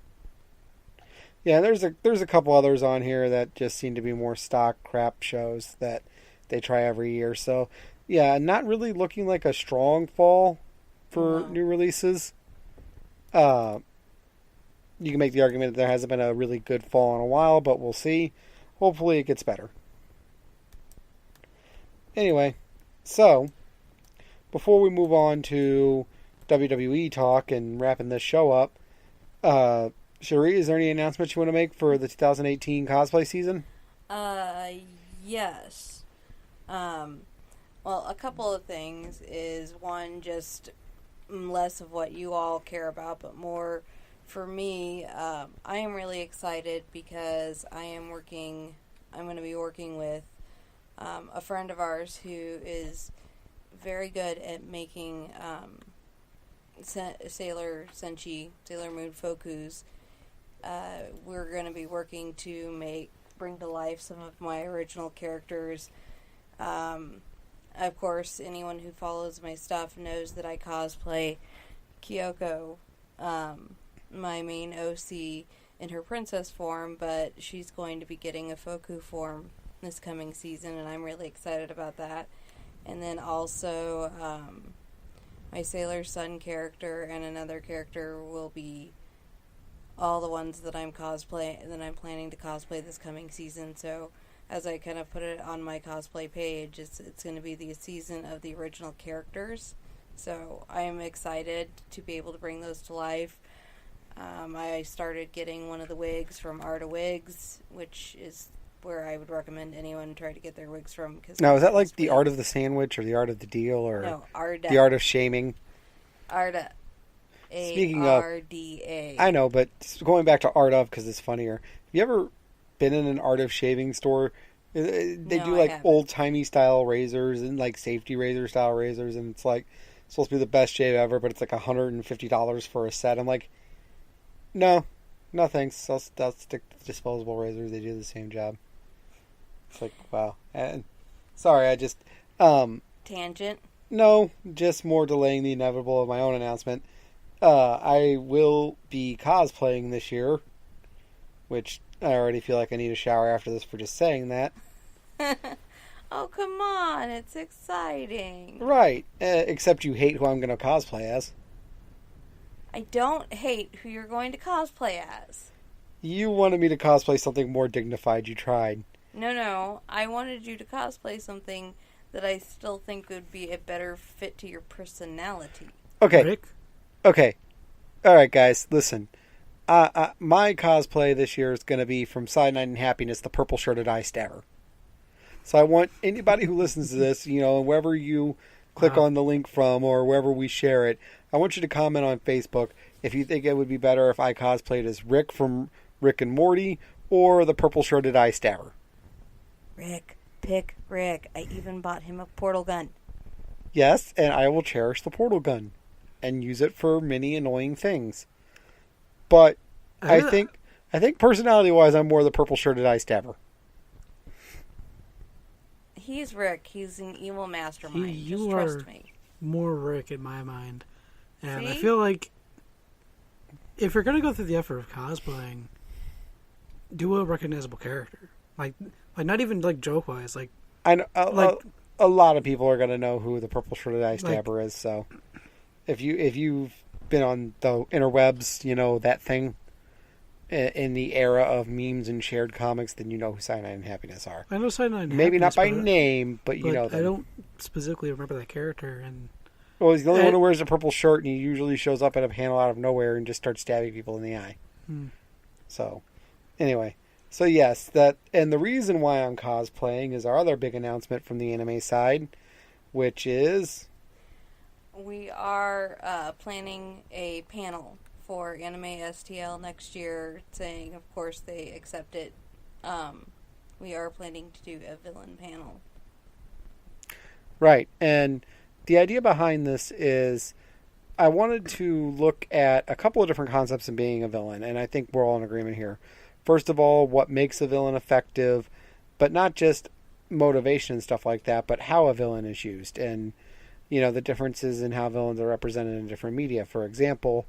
Yeah, there's a couple others on here that just seem to be more stock crap shows that they try every year. So, yeah, not really looking like a strong fall for new releases. You can make the argument that there hasn't been a really good fall in a while, but we'll see. Hopefully it gets better. Anyway, so before we move on to WWE talk and wrapping this show up, Cherie, is there any announcements you want to make for the 2018 cosplay season? Yes. Well, a couple of things is, one, just less of what you all care about, but more for me. I am really excited because I'm going to be working with a friend of ours who is very good at making Sailor Moon Fokus. We're going to be working to bring to life some of my original characters. Of course, anyone who follows my stuff knows that I cosplay Kyoko, my main OC, in her princess form, but she's going to be getting a Foku form this coming season, and I'm really excited about that. And then also, my Sailor Sun character and another character will be all the ones that I'm planning to cosplay this coming season. So, as I kind of put it on my cosplay page, it's going to be the season of the original characters. So I am excited to be able to bring those to life. I started getting one of the wigs from Arta Wigs, which is where I would recommend anyone try to get their wigs from. Now, is that like the art of the sandwich or the art of the deal or Arta. The art of shaming? Arta. Speaking of, ARDA. I know, but going back to art of because it's funnier. Have you ever been in an art of shaving store? They do like old timey style razors and like safety razor style razors, and it's like supposed to be the best shave ever, but it's like $150 for a set. I'm like, no thanks. I'll stick to disposable razors. They do the same job. It's like, wow. And sorry, I just tangent. No, just more delaying the inevitable of my own announcement. I will be cosplaying this year, which I already feel like I need a shower after this for just saying that. Oh, come on. It's exciting. Right. Except you hate who I'm going to cosplay as. I don't hate who you're going to cosplay as. You wanted me to cosplay something more dignified. You tried. No. I wanted you to cosplay something that I still think would be a better fit to your personality. Okay. Rick? Okay. All right, guys. Listen. My cosplay this year is going to be from Side Night and Happiness, the purple shirted eye stabber. So I want anybody who listens to this, wherever you click on the link from or wherever we share it, I want you to comment on Facebook if you think it would be better if I cosplayed as Rick from Rick and Morty or the purple-shirted eye stabber? Rick. Pick Rick. I even bought him a portal gun. Yes, and I will cherish the portal gun and use it for many annoying things. But I think personality-wise, I'm more the purple-shirted eye stabber. He's Rick. He's an evil mastermind. You Just trust me. More Rick in my mind. And See? I feel like if you're going to go through the effort of cosplaying, do a recognizable character. Like not even like joke-wise. Like I know a lot of people are going to know who the purple-shirted eye stabber is. So if you've been on the interwebs, you know that thing in the era of memes and shared comics, then you know who Cyanide and Happiness are. I know Cyanide and Maybe Happiness, not by name, but you know them. I don't specifically remember that character. And well, he's the only one who wears a purple shirt, and he usually shows up at a panel out of nowhere and just starts stabbing people in the eye. So, anyway. So yes, and the reason why I'm cosplaying is our other big announcement from the anime side, which is... We are planning a panel for Anime STL next year, saying, of course, they accept it. We are planning to do a villain panel. Right, and the idea behind this is I wanted to look at a couple of different concepts in being a villain, and I think we're all in agreement here. First of all, what makes a villain effective, but not just motivation and stuff like that, but how a villain is used, and you know the differences in how villains are represented in different media. For example,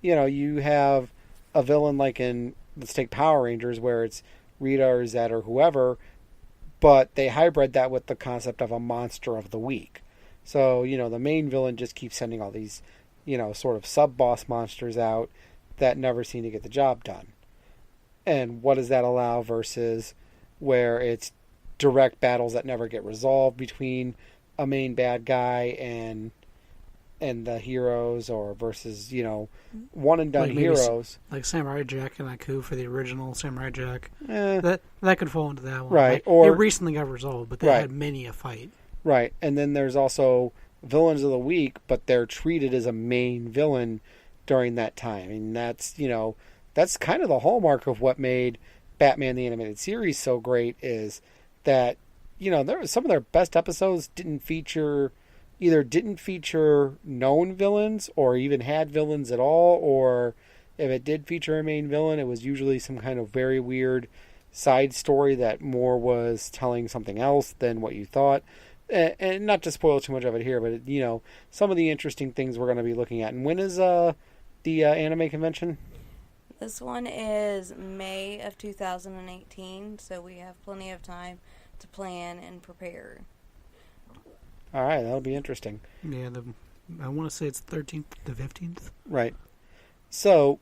you know you have a villain like in, let's take Power Rangers, where it's Rita or Zed or whoever, but they hybrid that with the concept of a monster of the week. So you know the main villain just keeps sending all these, you know, sort of sub-boss monsters out that never seem to get the job done. And what does that allow versus where it's direct battles that never get resolved between a main bad guy and the heroes, or versus, you know, one and done heroes. Like Samurai Jack and Aku for the original Samurai Jack. That could fall into that one. Right. Like, or it recently got resolved, but they had many a fight. Right. And then there's also villains of the week, but they're treated as a main villain during that time. And that's, you know, that's kind of the hallmark of what made Batman the Animated Series so great, is that, you know, there was some of their best episodes didn't feature known villains, or even had villains at all, or if it did feature a main villain, it was usually some kind of very weird side story that more was telling something else than what you thought. And not to spoil too much of it here, but, you know, some of the interesting things we're going to be looking at. And when is the anime convention? This one is May of 2018, so we have plenty of time to plan and prepare. All right, that'll be interesting. Yeah, I want to say it's 13th to 15th. Right. So,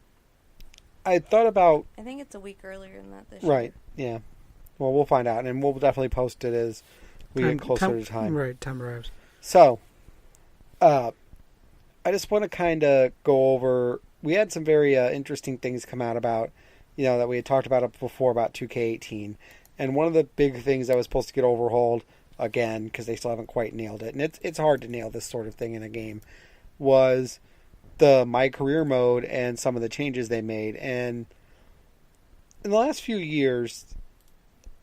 I thought about... I think it's a week earlier than that this year. Right, yeah. Well, we'll find out, and we'll definitely post it as we get closer to time. Right, time arrives. So, I just want to kind of go over... We had some very interesting things come out about, you know, that we had talked about it before about 2K18. And one of the big things that was supposed to get overhauled again, because they still haven't quite nailed it, and it's hard to nail this sort of thing in a game, was the My Career mode and some of the changes they made. And in the last few years,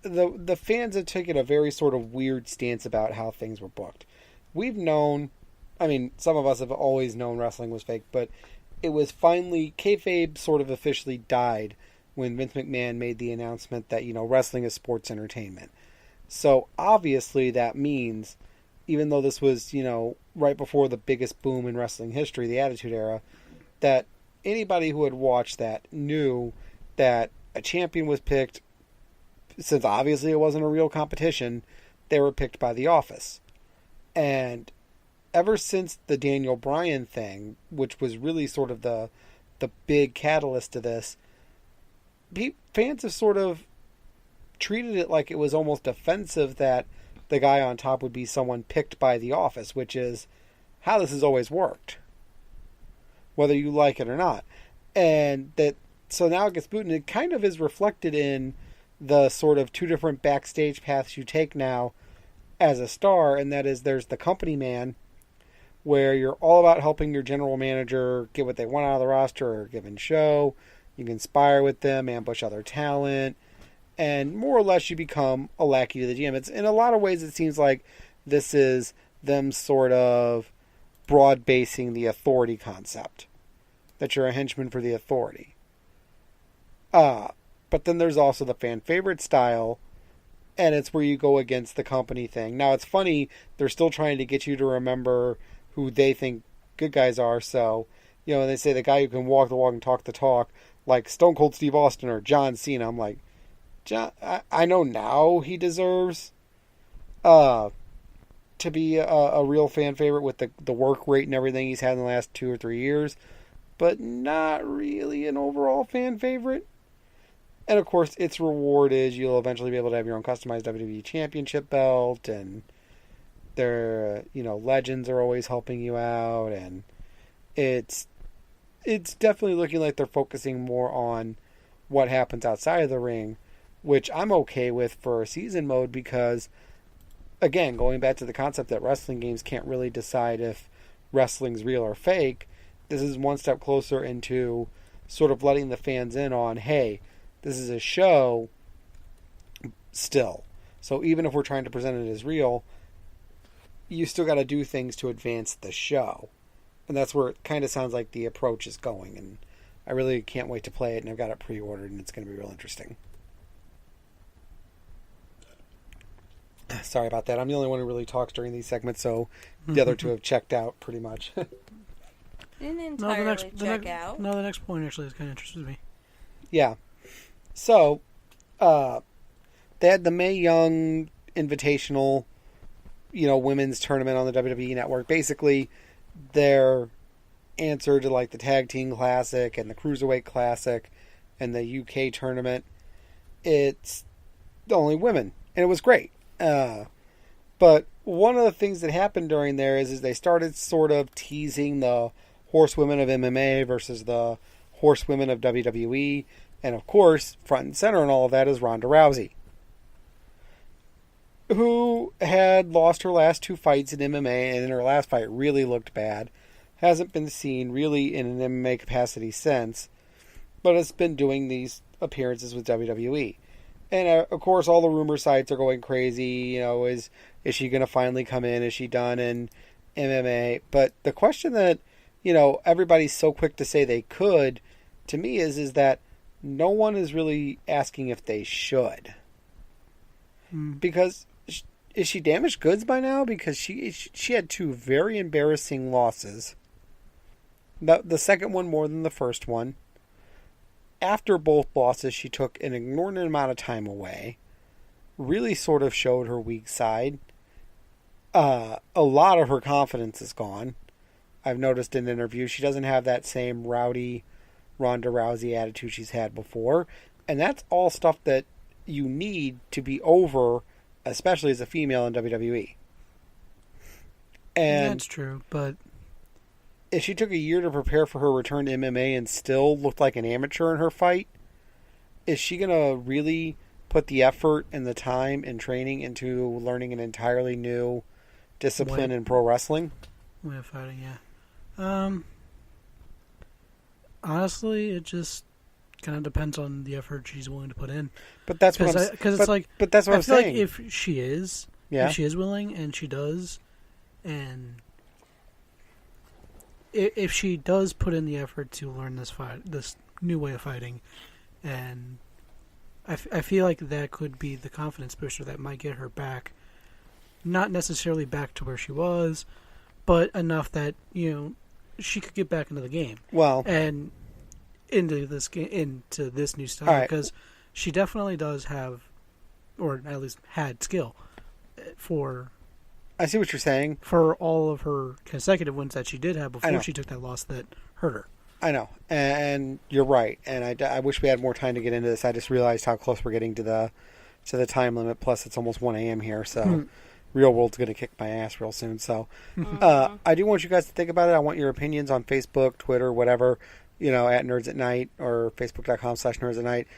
the fans have taken a very sort of weird stance about how things were booked. We've known, I mean, some of us have always known wrestling was fake, but it was finally, kayfabe sort of officially died when Vince McMahon made the announcement that, you know, wrestling is sports entertainment. So obviously that means, even though this was, you know, right before the biggest boom in wrestling history, the Attitude Era, that anybody who had watched that knew that a champion was picked, since obviously it wasn't a real competition, they were picked by the office. And ever since the Daniel Bryan thing, which was really sort of the big catalyst to this, fans have sort of treated it like it was almost offensive that the guy on top would be someone picked by the office, which is how this has always worked, whether you like it or not. And that, so now it gets booted, and it kind of is reflected in the sort of two different backstage paths you take now as a star, and that is there's the company man, where you're all about helping your general manager get what they want out of the roster or a given show. You can inspire with them, ambush other talent, and more or less you become a lackey to the GM. It's in a lot of ways it seems like this is them sort of broad basing the authority concept, that you're a henchman for the authority. But then there's also the fan favorite style, and it's where you go against the company thing. Now it's funny, they're still trying to get you to remember who they think good guys are. So, they say the guy who can walk the walk and talk the talk, like Stone Cold Steve Austin or John Cena. I'm like, John, I know now he deserves to be a real fan favorite with the work rate and everything he's had in the last 2 or 3 years, but not really an overall fan favorite. And of course, its reward is you'll eventually be able to have your own customized WWE Championship belt, and their legends are always helping you out, and it's definitely looking like they're focusing more on what happens outside of the ring, which I'm okay with for a season mode because, again, going back to the concept that wrestling games can't really decide if wrestling's real or fake, this is one step closer into sort of letting the fans in on, hey, this is a show still. So even if we're trying to present it as real, you still got to do things to advance the show. And that's where it kind of sounds like the approach is going. And I really can't wait to play it, and I've got it pre-ordered, and it's going to be real interesting. Sorry about that. I'm the only one who really talks during these segments, so the other two have checked out pretty much. Didn't entirely check out. No, the next point actually is kind of interested me. Yeah. So, they had the Mae Young Invitational, women's tournament on the WWE Network. Basically, their answer to like the Tag Team Classic and the Cruiserweight Classic and the UK tournament. It's only women, and it was great. But one of the things that happened during there is they started sort of teasing the horsewomen of MMA versus the horsewomen of WWE. And of course, front and center in all of that is Ronda Rousey, who had lost her last 2 fights in MMA, and in her last fight really looked bad. Hasn't been seen really in an MMA capacity since, but has been doing these appearances with WWE. And of course, all the rumor sites are going crazy. Is she going to finally come in? Is she done in MMA? But the question that everybody's so quick to say they could, to me, is that no one is really asking if they should. Because is she damaged goods by now? Because she had 2 very embarrassing losses. The second one more than the first one. After both losses, she took an inordinate amount of time away. Really sort of showed her weak side. A lot of her confidence is gone. I've noticed in interviews she doesn't have that same rowdy Ronda Rousey attitude she's had before. And that's all stuff that you need to be over, especially as a female in WWE. And that's true, but if she took a year to prepare for her return to MMA and still looked like an amateur in her fight, is she going to really put the effort and the time and training into learning an entirely new discipline in pro wrestling? Way of fighting, yeah. Honestly, it just kind of depends on the effort she's willing to put in. But that's what I'm because it's like. But that's what I I'm feel saying. like if she is willing and she does, and if she does put in the effort to learn this new way of fighting, and I feel like that could be the confidence booster that might get her back, not necessarily back to where she was, but enough that she could get back into the game. Well, and into this new style, because she definitely does have, or at least had skill for. I see what you're saying. For all of her consecutive wins that she did have before she took that loss that hurt her. I know, and you're right. And I wish we had more time to get into this. I just realized how close we're getting to the time limit. Plus, it's almost 1 a.m. here, so real world's going to kick my ass real soon. So, I do want you guys to think about it. I want your opinions on Facebook, Twitter, whatever. At Nerds at Night or Facebook.com/Nerds at Night.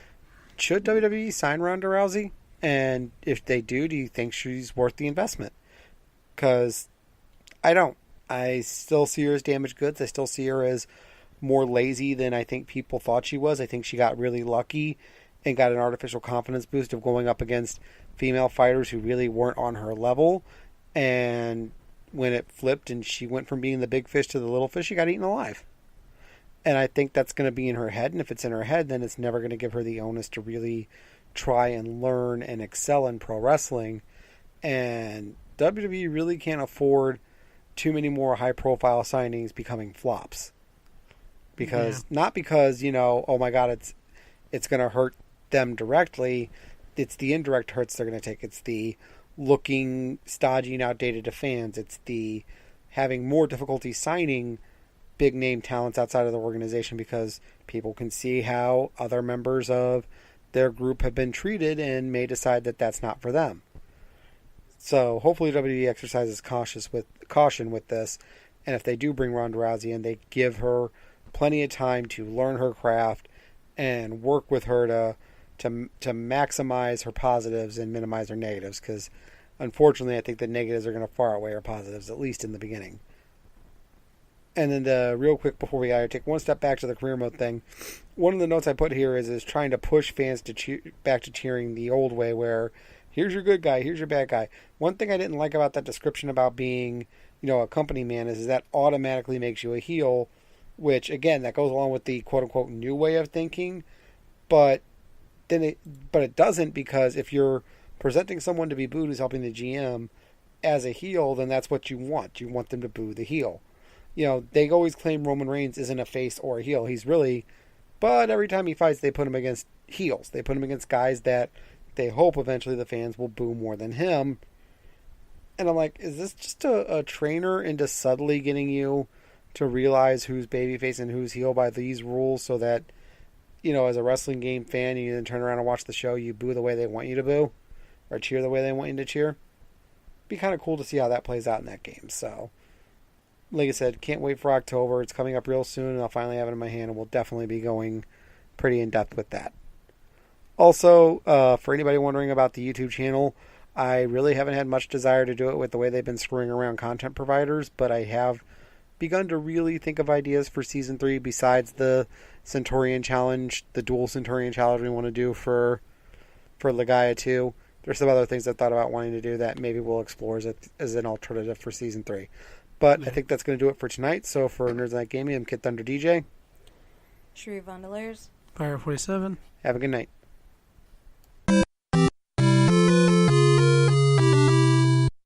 Should WWE sign Ronda Rousey? And if they do you think she's worth the investment? Because I don't. I still see her as damaged goods. I still see her as more lazy than I think people thought she was. I think she got really lucky and got an artificial confidence boost of going up against female fighters who really weren't on her level. And when it flipped and she went from being the big fish to the little fish, she got eaten alive. And I think that's going to be in her head. And if it's in her head, then it's never going to give her the onus to really try and learn and excel in pro wrestling. And WWE really can't afford too many more high-profile signings becoming flops. Because not because, oh my God, it's going to hurt them directly. It's the indirect hurts they're going to take. It's the looking stodgy and outdated to fans. It's the having more difficulty signing big name talents outside of the organization because people can see how other members of their group have been treated and may decide that that's not for them. So hopefully WWE exercises caution with this, and if they do bring Ronda Rousey in, they give her plenty of time to learn her craft and work with her to maximize her positives and minimize her negatives, because unfortunately I think the negatives are going to far outweigh her positives, at least in the beginning. And then real quick before we take one step back to the career mode thing, one of the notes I put here is trying to push fans to back to cheering the old way where here's your good guy, here's your bad guy. One thing I didn't like about that description about being, a company man is that automatically makes you a heel, which again, that goes along with the quote unquote new way of thinking, but it doesn't, because if you're presenting someone to be booed who's helping the GM as a heel, then that's what you want. You want them to boo the heel. They always claim Roman Reigns isn't a face or a heel. He's really, but every time he fights, they put him against heels. They put him against guys that they hope eventually the fans will boo more than him. And I'm like, is this just a trainer into subtly getting you to realize who's babyface and who's heel by these rules so that, as a wrestling game fan, you then turn around and watch the show, you boo the way they want you to boo or cheer the way they want you to cheer? Be kind of cool to see how that plays out in that game. So, like I said, can't wait for October. It's coming up real soon, and I'll finally have it in my hand, and we'll definitely be going pretty in-depth with that. Also, for anybody wondering about the YouTube channel, I really haven't had much desire to do it with the way they've been screwing around content providers, but I have begun to really think of ideas for Season 3 besides the Centurion Challenge, the dual Centurion Challenge we want to do for Ligaya 2. There's some other things I thought about wanting to do that maybe we'll explore as an alternative for Season 3. But I think that's going to do it for tonight. So for Nerds Night Gaming, I'm Kid Thunder DJ. Sheree Vondelairs. Fire 47. Have a good night.